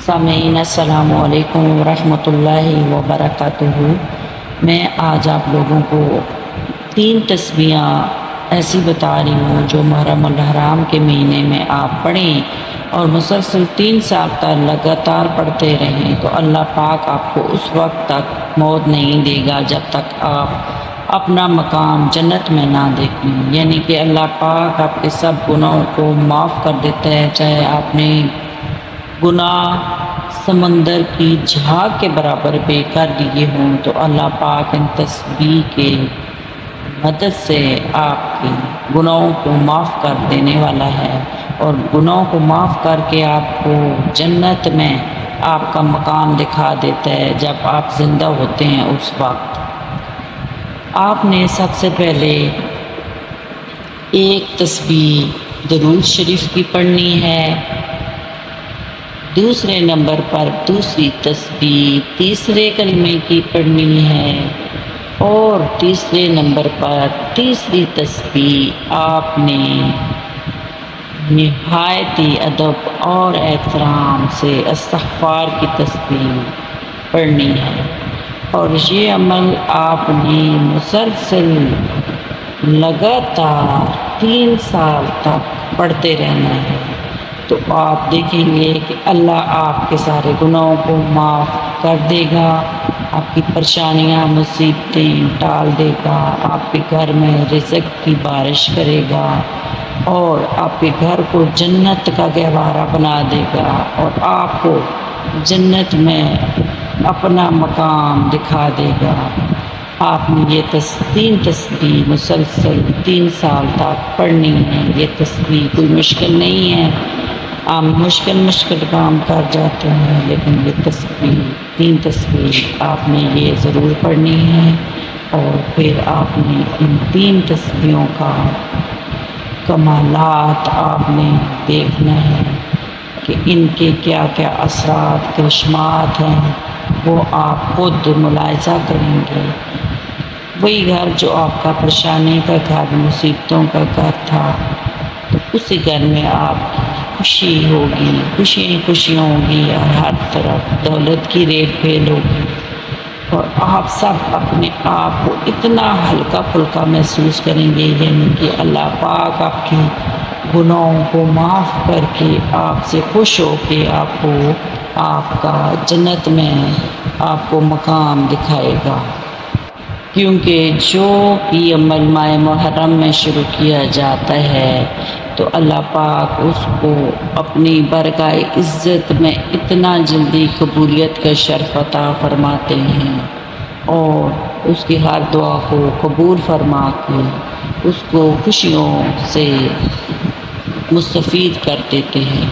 سامعین السلام علیکم ورحمۃ اللہ وبرکاتہ۔ میں آج آپ لوگوں کو 3 تسبیحاں ایسی بتا رہی ہوں جو محرم الحرام کے مہینے میں آپ پڑھیں اور مسلسل 3 سال تک لگاتار پڑھتے رہیں تو اللہ پاک آپ کو اس وقت تک موت نہیں دے گا جب تک آپ اپنا مقام جنت میں نہ دیکھیں، یعنی کہ اللہ پاک آپ کے سب گناہوں کو معاف کر دیتا ہے، چاہے آپ نے گناہ سمندر کی جھاگ کے برابر بے کر لیے ہوں تو اللہ پاک ان تسبیح کے مدد سے آپ کے گناہوں کو معاف کر دینے والا ہے، اور گناہوں کو معاف کر کے آپ کو جنت میں آپ کا مقام دکھا دیتا ہے جب آپ زندہ ہوتے ہیں۔ اس وقت آپ نے سب سے پہلے ایک تسبیح درود شریف کی پڑھنی ہے، دوسرے نمبر پر دوسری تسبیح تیسرے کلمے کی پڑھنی ہے، اور تیسرے نمبر پر تیسری تسبیح آپ نے نہایت ہی ادب اور احترام سے استغفار کی تسبیح پڑھنی ہے، اور یہ عمل آپ نے مسلسل لگاتار 3 سال تک پڑھتے رہنا ہے، تو آپ دیکھیں گے کہ اللہ آپ کے سارے گناہوں کو معاف کر دے گا، آپ کی پریشانیاں مصیبتیں ٹال دے گا، آپ کے گھر میں رزق کی بارش کرے گا، اور آپ کے گھر کو جنت کا گہوارہ بنا دے گا، اور آپ کو جنت میں اپنا مقام دکھا دے گا۔ آپ نے یہ 3 تسبیح مسلسل 3 سال تک پڑھنی ہے۔ یہ تسبیح کوئی مشکل نہیں ہے، ہم مشکل کام کر جاتے ہیں، لیکن یہ تسبیح 3 تسبیح آپ نے یہ ضرور پڑھنی ہے، اور پھر آپ نے ان 3 تسبیحوں کا کمالات آپ نے دیکھنا ہے کہ ان کے کیا کیا اثرات کرشمات ہیں، وہ آپ خود ملاحظہ کریں گے۔ وہی گھر جو آپ کا پریشانی کا گھر، مصیبتوں کا گھر تھا، تو اسی گھر میں آپ کی خوشی ہوگی، خوشیاں ہوگی، اور ہر طرف دولت کی ریل پھیل ہوگی، اور آپ سب اپنے آپ کو اتنا ہلکا پھلکا محسوس کریں گے، یعنی کہ اللہ پاک آپ کی گناہوں کو معاف کر کے آپ سے خوش ہو کے آپ کا جنت میں آپ کو مقام دکھائے گا، کیونکہ جو بھی عمل ماہ محرم میں شروع کیا جاتا ہے تو اللہ پاک اس کو اپنی برگاہ عزت میں اتنا جلدی قبولیت کا شرف عطا فرماتے ہیں، اور اس کی ہر دعا کو قبول فرما کے اس کو خوشیوں سے مستفید کر دیتے ہیں۔